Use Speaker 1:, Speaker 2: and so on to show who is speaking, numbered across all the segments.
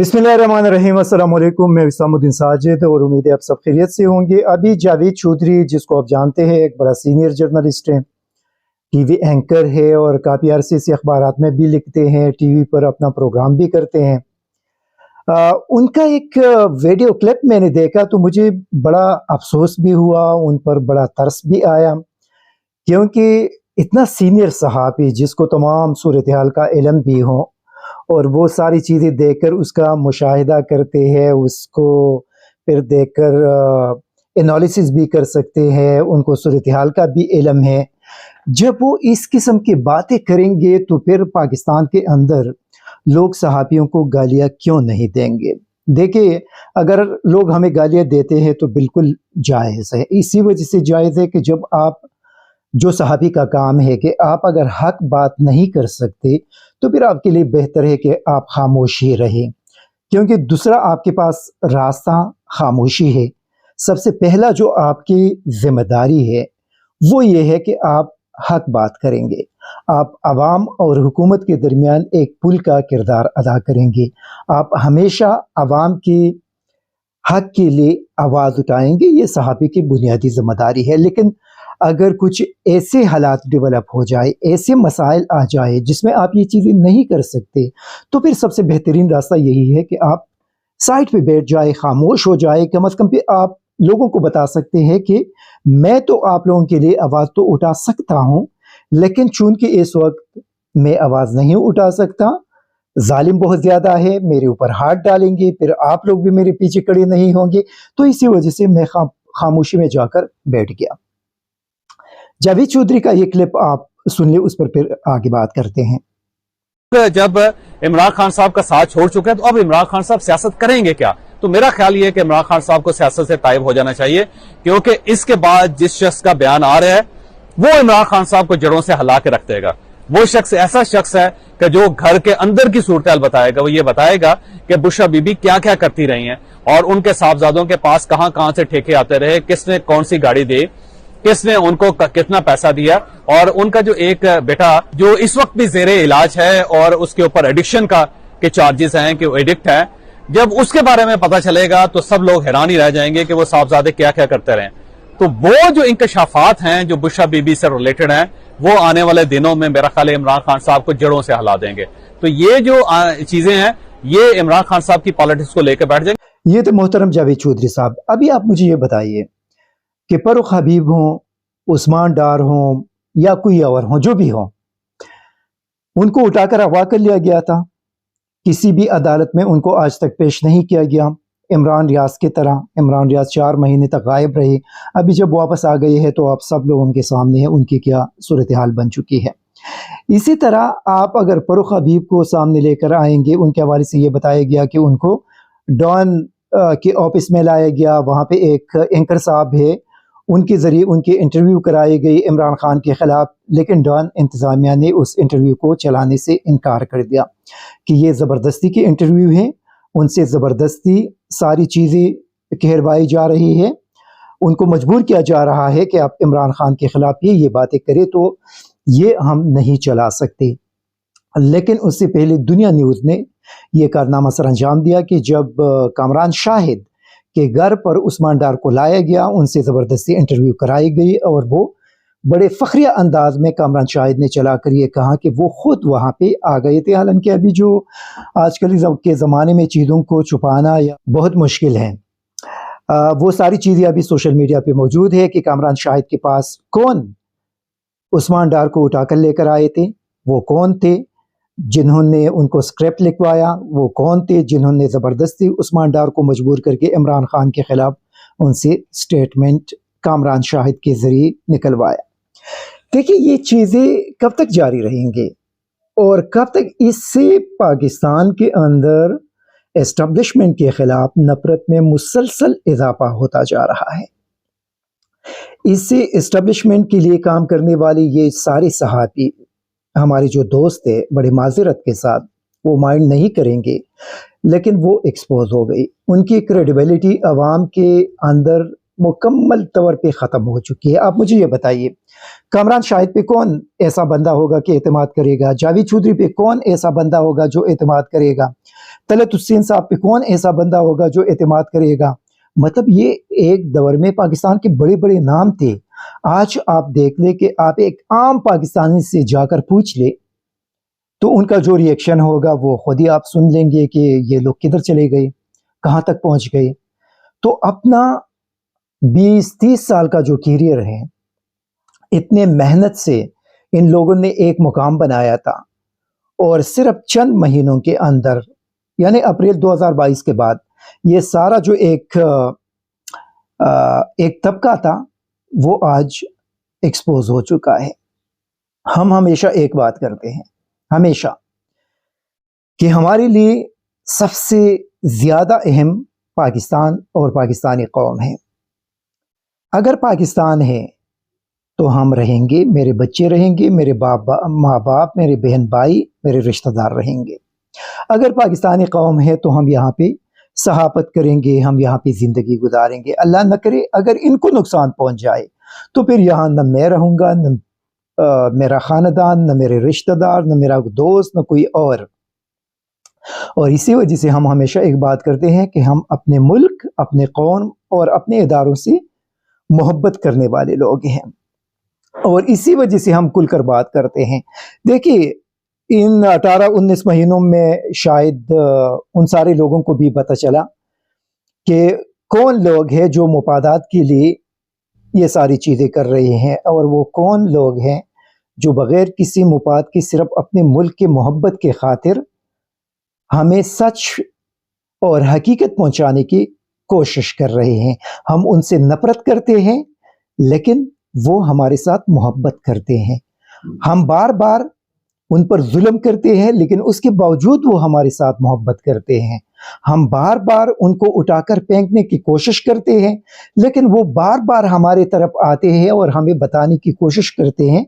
Speaker 1: बिस्मिल्लाहिर्रहमानिर्रहीम। अस्सलाम वालेकुम। मैं इस्लामुद्दीन साजिद और उम्मीद है आप सब खैरियत से होंगे। अभी जावेद चौधरी, जिसको आप जानते हैं, एक बड़ा सीनियर जर्नलिस्ट है, टीवी एंकर है और काफ़ी अरसे से अखबारात में भी लिखते हैं, टीवी पर अपना प्रोग्राम भी करते हैं। उनका एक वीडियो क्लिप मैंने देखा तो मुझे बड़ा अफसोस भी हुआ, उन पर बड़ा तरस भी आया, क्योंकि इतना सीनियर सहाफ़ी जिसको तमाम सूरत हाल का इल्म भी हो और वो सारी चीज़ें देखकर उसका मुशाहिदा करते हैं, उसको फिर देखकर एनालिसिस भी कर सकते हैं, उनको सूरत हाल का भी इल्म है। जब वो इस किस्म की बातें करेंगे तो फिर पाकिस्तान के अंदर लोग सहाफ़ियों को गालियाँ क्यों नहीं देंगे? देखिए, अगर लोग हमें गालियाँ देते हैं तो बिल्कुल जायज़ है। इसी वजह से जायज़ है कि जब आप, जो सहाफ़ी का काम है कि आप अगर हक बात नहीं कर सकते तो फिर आपके लिए बेहतर है कि आप खामोश ही रहें, क्योंकि दूसरा आपके पास रास्ता खामोशी है। सबसे पहला जो आपकी ज़िम्मेदारी है वो ये है कि आप हक बात करेंगे, आप आवाम और हुकूमत के दरमियान एक पुल का किरदार अदा करेंगे, आप हमेशा आवाम की हक के लिए आवाज़ उठाएंगे। ये सहाफ़ी की बुनियादी ज़िम्मेदारी है। लेकिन अगर कुछ ऐसे हालात डेवलप हो जाए, ऐसे मसाइल आ जाए जिसमें आप ये चीज़ें नहीं कर सकते, तो फिर सबसे बेहतरीन रास्ता यही है कि आप साइड पे बैठ जाए, खामोश हो जाए। कम अज़ कम पे आप लोगों को बता सकते हैं कि मैं तो आप लोगों के लिए आवाज़ तो उठा सकता हूँ, लेकिन चूंकि इस वक्त मैं आवाज़ नहीं उठा सकता, जालिम बहुत ज़्यादा है, मेरे ऊपर हाथ डालेंगे, फिर आप लोग भी मेरे पीछे खड़े नहीं होंगे, तो इसी वजह से मैं खामोशी में जाकर बैठ गया। जावेद चौधरी का ये क्लिप आप सुन ले, उस पर फिर आगे बात करते हैं।
Speaker 2: जब इमरान खान साहब का साथ छोड़ चुके हैं तो अब इमरान खान साहब सियासत करेंगे क्या? तो मेरा ख्याल ये है कि इमरान खान साहब को सियासत से तायब हो जाना चाहिए, क्योंकि इसके बाद जिस शख्स का बयान आ रहा है वो इमरान खान साहब को जड़ों से हिला के रख देगा। वो शख्स ऐसा शख्स है कि जो घर के अंदर की सूरत बताएगा। वो ये बताएगा कि बुशरा बीबी क्या क्या करती रही हैं और उनके साहबजादों के पास कहां कहां से ठेके आते रहे, किसने कौन सी गाड़ी दी, किसने उनको कितना पैसा दिया, और उनका जो एक बेटा जो इस वक्त भी जेरे इलाज है और उसके ऊपर एडिक्शन के चार्जेस हैं कि वो एडिक्ट है। जब उसके बारे में पता चलेगा तो सब लोग हैरान ही रह जाएंगे कि वो साहबजादे क्या क्या करते रहे। तो वो जो इंकशाफात हैं जो बुशरा बीबी से रिलेटेड हैं, वो आने वाले दिनों में मेरा ख्याल है इमरान खान साहब को जड़ों से हिला देंगे। तो ये जो चीजें हैं ये इमरान खान साहब की पॉलिटिक्स को लेकर बैठ जाएंगे।
Speaker 1: ये तो मोहतरम जावेद चौधरी साहब, अभी आप मुझे ये बताइए कि फर्रुख हबीब हों, उस्मान डार हों या कोई और हों, जो भी हों, उनको उठाकर अगवा कर लिया गया था, किसी भी अदालत में उनको आज तक पेश नहीं किया गया। इमरान रियाज की तरह इमरान रियाज 4 महीने तक गायब रहे, अभी जब वापस आ गए हैं तो आप सब लोगों के सामने है उनकी क्या सूरत हाल बन चुकी है। इसी तरह आप अगर फर्रुख हबीब को सामने लेकर आएंगे, उनके हवाले से ये बताया गया कि उनको डॉन के ऑफिस में लाया गया, वहाँ पे एक एंकर साहब है, उनके ज़रिए उनकी इंटरव्यू कराई गई इमरान खान के ख़िलाफ़, लेकिन डॉन इंतज़ामिया ने उस इंटरव्यू को चलाने से इनकार कर दिया कि ये ज़बरदस्ती की इंटरव्यू है, उनसे ज़बरदस्ती सारी चीज़ें कहरवाई जा रही है, उनको मजबूर किया जा रहा है कि आप इमरान खान के ख़िलाफ़ ये बातें करें, तो ये हम नहीं चला सकते। लेकिन उससे पहले दुनिया न्यूज़ ने यह कारनामा सर अंजाम दिया कि जब कामरान शाहिद के घर पर उस्मान डार को लाया गया, उनसे ज़बरदस्ती इंटरव्यू कराई गई और वो बड़े फ़ख्रिया अंदाज में कामरान शाहिद ने चला कर ये कहा कि वो ख़ुद वहाँ पे आ गए थे। हालांकि अभी जो आजकल के ज़माने में चीज़ों को छुपाना या बहुत मुश्किल है, वो सारी चीज़ें अभी सोशल मीडिया पे मौजूद है कि कामरान शाहिद के पास कौन उस्मान डार को उठा कर लेकर आए थे, वो कौन थे जिन्होंने उनको स्क्रिप्ट लिखवाया, वो कौन थे जिन्होंने ज़बरदस्ती उस्मान डार को मजबूर करके इमरान खान के ख़िलाफ़ उनसे स्टेटमेंट कामरान शाहिद के ज़रिए निकलवाया। देखिए, ये चीज़ें कब तक जारी रहेंगी और कब तक इससे पाकिस्तान के अंदर एस्टेब्लिशमेंट के ख़िलाफ़ नफ़रत में मुसलसल इजाफा होता जा रहा है। इससे एस्टेब्लिशमेंट के लिए काम करने वाले ये सारे सहाफ़ी, हमारे जो दोस्त है, बड़े माज़रत के साथ वो माइंड नहीं करेंगे, लेकिन वो एक्सपोज हो गई, उनकी क्रेडिबिलिटी अवाम के अंदर मुकम्मल तौर पे ख़त्म हो चुकी है। आप मुझे ये बताइए, कामरान शाहिद पे कौन ऐसा बंदा होगा कि एतमाद करेगा? जावेद चौधरी पे कौन ऐसा बंदा होगा जो एतमाद करेगा? तलत हुसैन साहब पे कौन ऐसा बंदा होगा जो एतमाद करेगा। मतलब ये एक दौर में पाकिस्तान के बड़े बड़े नाम थे। आज आप देख ले कि आप एक आम पाकिस्तानी से जाकर पूछ ले तो उनका जो रिएक्शन होगा वो खुद ही आप सुन लेंगे कि ये लोग किधर चले गए, कहाँ तक पहुंच गए। तो अपना 20-30 साल का जो कैरियर है, इतने मेहनत से इन लोगों ने एक मुकाम बनाया था, और सिर्फ चंद महीनों के अंदर यानी अप्रैल 2022 के बाद ये सारा जो एक तबका था वो आज एक्सपोज हो चुका है। हम हमेशा एक बात करते हैं, हमेशा, कि हमारे लिए सबसे ज्यादा अहम पाकिस्तान और पाकिस्तानी कौम है। अगर पाकिस्तान है तो हम रहेंगे, मेरे बच्चे रहेंगे, मेरे माँ बाप, मेरे बहन भाई, मेरे रिश्तेदार रहेंगे। अगर पाकिस्तानी कौम है तो हम यहाँ पे सहाबत करेंगे, हम यहाँ पे जिंदगी गुजारेंगे। अल्लाह न करे अगर इनको नुकसान पहुंच जाए तो फिर यहाँ न मैं रहूँगा, न मेरा खानदान, न मेरे रिश्तेदार, न मेरा दोस्त, न कोई और इसी वजह से हम हमेशा एक बात करते हैं कि हम अपने मुल्क, अपने कौम और अपने इदारों से मोहब्बत करने वाले लोग हैं, और इसी वजह से हम खुलकर बात करते हैं। देखिए, इन 18-19 महीनों में शायद उन सारे लोगों को भी पता चला कि कौन लोग हैं जो मुफादात के लिए ये सारी चीज़ें कर रहे हैं, और वो कौन लोग हैं जो बग़ैर किसी मुफाद के सिर्फ अपने मुल्क के मोहब्बत के खातिर हमें सच और हकीकत पहुंचाने की कोशिश कर रहे हैं। हम उनसे नफरत करते हैं लेकिन वो हमारे साथ मोहब्बत करते हैं। हम बार बार उन पर जुल्म करते हैं लेकिन उसके बावजूद वो हमारे साथ मोहब्बत करते हैं। हम बार बार उनको उठाकर फेंकने की कोशिश करते हैं लेकिन वो बार बार हमारे तरफ आते हैं और हमें बताने की कोशिश करते हैं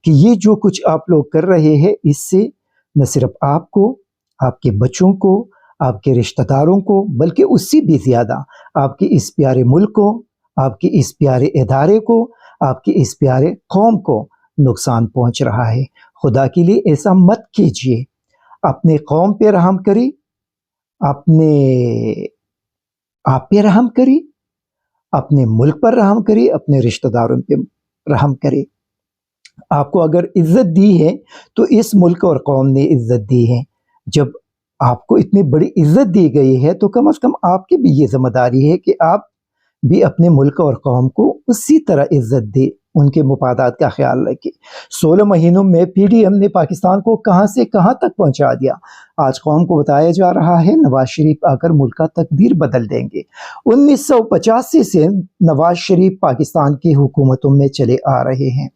Speaker 1: कि ये जो कुछ आप लोग कर रहे हैं, इससे न सिर्फ आपको, आपके बच्चों को, आपके रिश्तेदारों को, बल्कि उससे भी ज़्यादा आपके इस प्यारे मुल्क को, आपके इस प्यारे इदारे को, आपके इस प्यारे कौम को नुकसान पहुंच रहा है। खुदा के लिए ऐसा मत कीजिए। अपने कौम पे रहम करी, अपने आप पे रहम करी, अपने मुल्क पर रहम करी, अपने रिश्तेदारों पे रहम करी। आपको अगर इज्जत दी है तो इस मुल्क और कौम ने इज्जत दी है। जब आपको इतनी बड़ी इज्जत दी गई है तो कम से कम आपकी भी ये जिम्मेदारी है कि आप भी अपने मुल्क और कौम को उसी तरह इज्जत दे, उनके मुफादात का ख्याल रखे। 16 महीनों में पीडीएम ने पाकिस्तान को कहां से कहां तक पहुंचा दिया। आज कौम को बताया जा रहा है नवाज शरीफ आकर मुल्क का तकदीर बदल देंगे। 1985 से नवाज शरीफ पाकिस्तान की हुकूमतों में चले आ रहे हैं।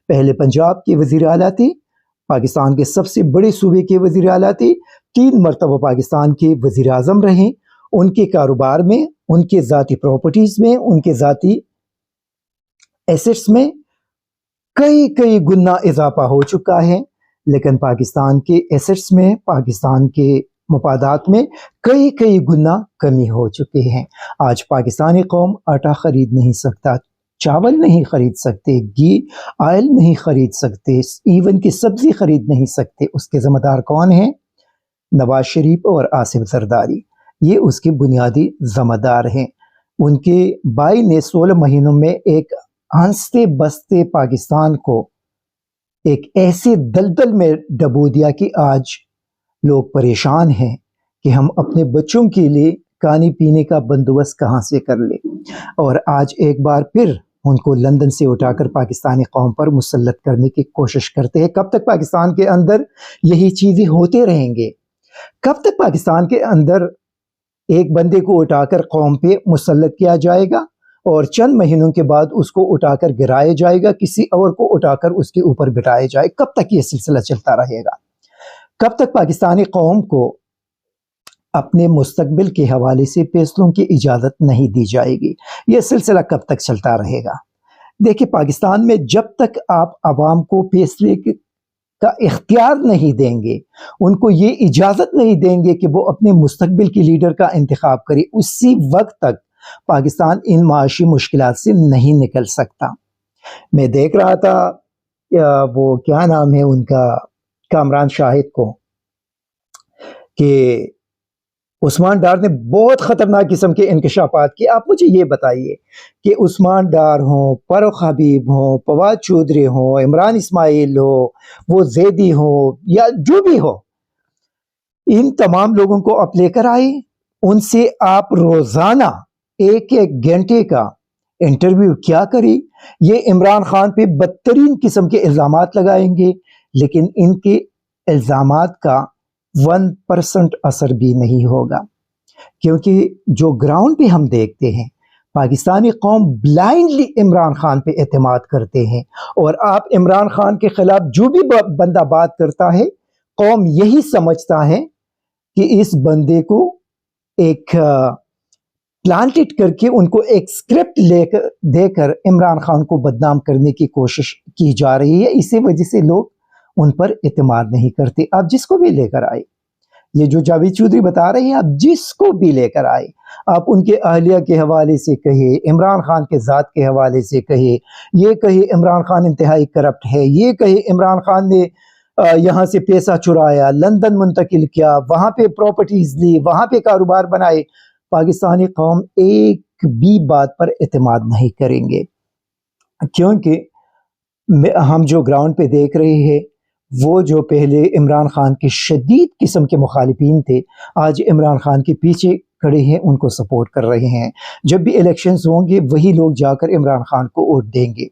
Speaker 1: पहले पंजाब के वजीर आला थे, पाकिस्तान के सबसे बड़े सूबे के वजीर आला थे, 3 मरतबा पाकिस्तान के वजीर आजम रहे। उनके कारोबार में, उनके ज़ाती प्रॉपर्टीज में, उनके ज़ाती एसेट्स में कई गुना इजाफा हो चुका है, लेकिन पाकिस्तान के एसेट्स में, पाकिस्तान के मुफादात में कई गुना कमी हो चुके हैं। आज पाकिस्तानी कौम आटा खरीद नहीं सकता, चावल नहीं खरीद सकते, घी ऑयल नहीं खरीद सकते, इवन की सब्जी खरीद नहीं सकते। उसके ज़िम्मेदार कौन है? नवाज शरीफ और आसिफ जरदारी, ये उसके बुनियादी ज़िम्मेदार हैं। उनके भाई ने 16 महीनों में एक हंसते बसते पाकिस्तान को एक ऐसे दलदल में डबो दिया कि आज लोग परेशान हैं कि हम अपने बच्चों के लिए खाने पीने का बंदोबस्त कहाँ से कर ले। और आज एक बार फिर उनको लंदन से उठाकर पाकिस्तानी कौम पर मुसल्लत करने की कोशिश करते हैं। कब तक पाकिस्तान के अंदर यही चीज़ें होते रहेंगे? कब तक पाकिस्तान के अंदर एक बंदे को उठाकर कौम पे मुसल्लत किया जाएगा और चंद महीनों के बाद उसको उठाकर गिराया जाएगा, किसी और को उठाकर उसके ऊपर बिठाया जाए? कब तक ये सिलसिला चलता रहेगा? कब तक पाकिस्तानी कौम को अपने मुस्तकबिल के हवाले से फैसलों की इजाज़त नहीं दी जाएगी? ये सिलसिला कब तक चलता रहेगा? देखिए, पाकिस्तान में जब तक आप आवाम को फैसले का इख्तियार नहीं देंगे, उनको ये इजाज़त नहीं देंगे कि वो अपने मुस्तकबिल के लीडर का इंतखाब करे, उसी वक्त तक पाकिस्तान इन माशी मुश्किलात से नहीं निकल सकता। मैं देख रहा था वो क्या नाम है उनका, कामरान शाहिद को, कि عثمان ڈار نے بہت خطرناک قسم کے انکشافات کیے. آپ مجھے یہ بتائیے کہ عثمان ڈار ہوں، فاروق حبیب ہوں، فواد چودھری ہوں، عمران اسماعیل ہو، وہ زیدی ہوں یا جو بھی ہو، ان تمام لوگوں کو آپ لے کر آئے، ان سے آپ روزانہ 1 گھنٹے کا انٹرویو کیا کریں. یہ عمران خان پہ بدترین قسم کے الزامات لگائیں گے، لیکن ان کے الزامات کا 1% اثر بھی نہیں ہوگا، کیونکہ جو گراؤنڈ پہ ہم دیکھتے ہیں پاکستانی قوم بلائنڈلی عمران خان پہ اعتماد کرتے ہیں. اور آپ عمران خان کے خلاف جو بھی بندہ بات کرتا ہے، قوم یہی سمجھتا ہے کہ اس بندے کو ایک پلانٹڈ کر کے ان کو ایک اسکرپٹ دے کر عمران خان کو بدنام کرنے کی کوشش کی جا رہی ہے. اسی وجہ سے لوگ ان پر اعتماد نہیں کرتے. آپ جس کو بھی لے کر آئے، یہ جو جاوید چودھری بتا رہے ہیں، آپ جس کو بھی لے کر آئے، آپ ان کے اہلیہ کے حوالے سے کہے، عمران خان کے ذات کے حوالے سے کہے، یہ کہے عمران خان انتہائی کرپٹ ہے، یہ کہے عمران خان نے یہاں سے پیسہ چرایا، لندن منتقل کیا، وہاں پہ پراپرٹیز لی، وہاں پہ کاروبار بنائے، پاکستانی قوم ایک بھی بات پر اعتماد نہیں کریں گے. کیونکہ ہم جو گراؤنڈ پہ دیکھ رہے ہیں، وہ جو پہلے عمران خان کے شدید قسم کے مخالفین تھے، آج عمران خان کے پیچھے کھڑے ہیں، ان کو سپورٹ کر رہے ہیں. جب بھی الیکشنز ہوں گے، وہی لوگ جا کر عمران خان کو ووٹ دیں گے.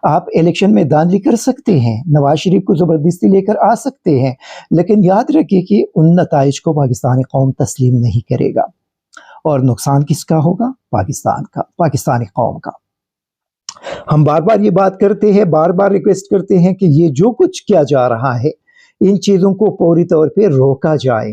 Speaker 1: آپ الیکشن میں دھاندلی کر سکتے ہیں، نواز شریف کو زبردستی لے کر آ سکتے ہیں، لیکن یاد رکھیے کہ ان نتائج کو پاکستانی قوم تسلیم نہیں کرے گا، اور نقصان کس کا ہوگا؟ پاکستان کا، پاکستانی قوم کا. ہم بار بار یہ بات کرتے ہیں، بار بار ریکویسٹ کرتے ہیں کہ یہ جو کچھ کیا جا رہا ہے، ان چیزوں کو پوری طور پہ روکا جائے.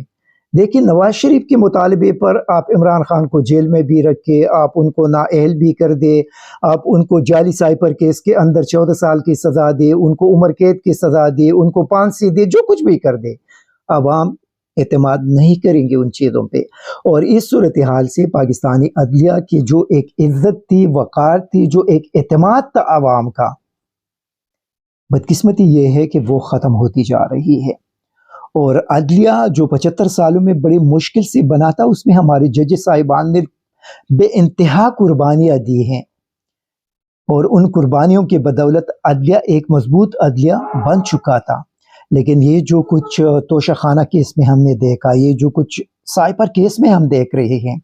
Speaker 1: دیکھیں، نواز شریف کے مطالبے پر آپ عمران خان کو جیل میں بھی رکھ کے، آپ ان کو نااہل بھی کر دے، آپ ان کو جعلی سائپر کیس کے اندر 14 سال کی سزا دے، ان کو عمر قید کی سزا دے، ان کو پھانسی دے، جو کچھ بھی کر دے، عوام اعتماد نہیں کریں گے ان چیزوں پہ. اور اس صورتحال سے پاکستانی عدلیہ کی جو ایک عزت تھی، وقار تھی، جو ایک اعتماد تھا عوام کا، بدقسمتی یہ ہے کہ وہ ختم ہوتی جا رہی ہے. اور عدلیہ جو 75 سالوں میں بڑی مشکل سے بنا تھا، اس میں ہمارے جج صاحبان نے بے انتہا قربانیاں دی ہیں، اور ان قربانیوں کے بدولت عدلیہ ایک مضبوط عدلیہ بن چکا تھا. لیکن یہ جو کچھ توشہ خانہ کیس میں ہم نے دیکھا، یہ جو کچھ سائپر کیس میں ہم دیکھ رہے ہیں،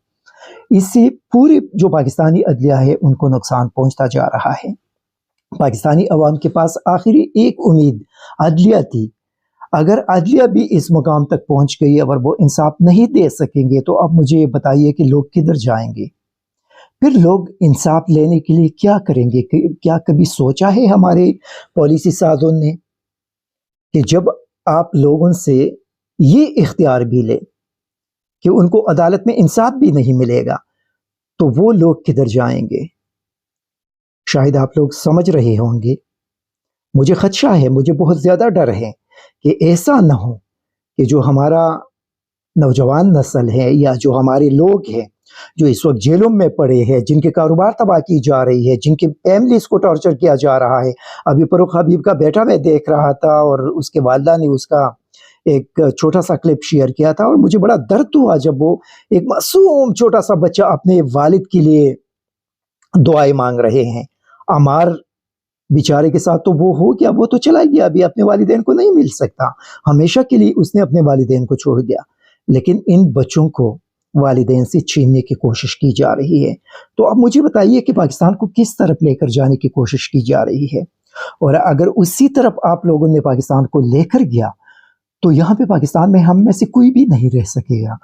Speaker 1: اس سے پوری جو پاکستانی عدلیہ ہے ان کو نقصان پہنچتا جا رہا ہے. پاکستانی عوام کے پاس آخری ایک امید عدلیہ تھی. اگر عدلیہ بھی اس مقام تک پہنچ گئی، اگر وہ انصاف نہیں دے سکیں گے، تو اب مجھے یہ بتائیے کہ لوگ کدھر جائیں گے؟ پھر لوگ انصاف لینے کے لیے کیا کریں گے؟ کیا کبھی سوچا ہے ہمارے پالیسی سازوں نے کہ جب آپ لوگوں سے یہ اختیار بھی لے کہ ان کو عدالت میں انصاف بھی نہیں ملے گا، تو وہ لوگ کدھر جائیں گے؟ شاید آپ لوگ سمجھ رہے ہوں گے. مجھے خدشہ ہے، مجھے بہت زیادہ ڈر ہے کہ ایسا نہ ہو کہ جو ہمارا نوجوان نسل ہے، یا جو ہمارے لوگ ہیں جو اس وقت جیلوں میں پڑے ہیں، جن کے کاروبار تباہ کی جا رہی ہے، جن کی فیملیز کو ٹارچر کیا جا رہا ہے. ابھی فاروق حبیب کا بیٹا میں دیکھ رہا تھا، اور اس کے والدہ نے اس کا ایک چھوٹا سا کلپ شیئر کیا تھا، اور مجھے بڑا درد ہوا جب وہ ایک معصوم چھوٹا سا بچہ اپنے والد کے لیے دعائیں مانگ رہے ہیں. عمار بیچارے کے ساتھ تو وہ ہو گیا، وہ تو چلا گیا، ابھی اپنے والدین کو نہیں مل سکتا، ہمیشہ کے لیے اس نے اپنے والدین کو چھوڑ دیا. لیکن ان بچوں کو والدین سے چھیننے کی کوشش کی جا رہی ہے. تو اب مجھے بتائیے کہ پاکستان کو کس طرف لے کر جانے کی کوشش کی جا رہی ہے؟ اور اگر اسی طرف آپ لوگوں نے پاکستان کو لے کر گیا، تو یہاں پہ پاکستان میں ہم میں سے کوئی بھی نہیں رہ سکے گا،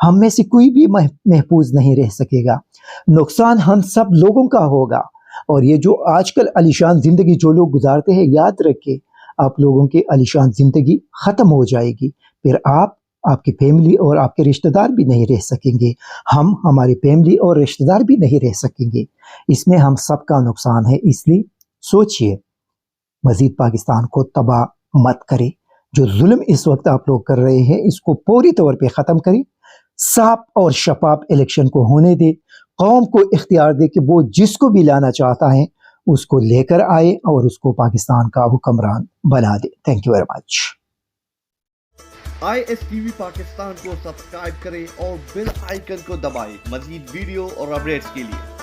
Speaker 1: ہم میں سے کوئی بھی محفوظ نہیں رہ سکے گا. نقصان ہم سب لوگوں کا ہوگا. اور یہ جو آج کل عالیشان زندگی جو لوگ گزارتے ہیں، یاد رکھیں آپ لوگوں کی عالیشان زندگی ختم ہو جائے گی. پھر آپ کی فیملی اور آپ کے رشتہ دار بھی نہیں رہ سکیں گے، ہماری فیملی اور رشتہ دار بھی نہیں رہ سکیں گے. اس میں ہم سب کا نقصان ہے. اس لیے سوچئے، مزید پاکستان کو تباہ مت کرے. جو ظلم اس وقت آپ لوگ کر رہے ہیں، اس کو پوری طور پہ ختم کریں. صاف اور شفاف الیکشن کو ہونے دے. قوم کو اختیار دے کہ وہ جس کو بھی لانا چاہتا ہے اس کو لے کر آئے اور اس کو پاکستان کا حکمران بنا دے. Thank you very much.
Speaker 3: ISTV Pakistan کو سبسکرائب کریں اور بیل آئیکن کو دبائیں مزید ویڈیو اور اپڈیٹس کے لیے.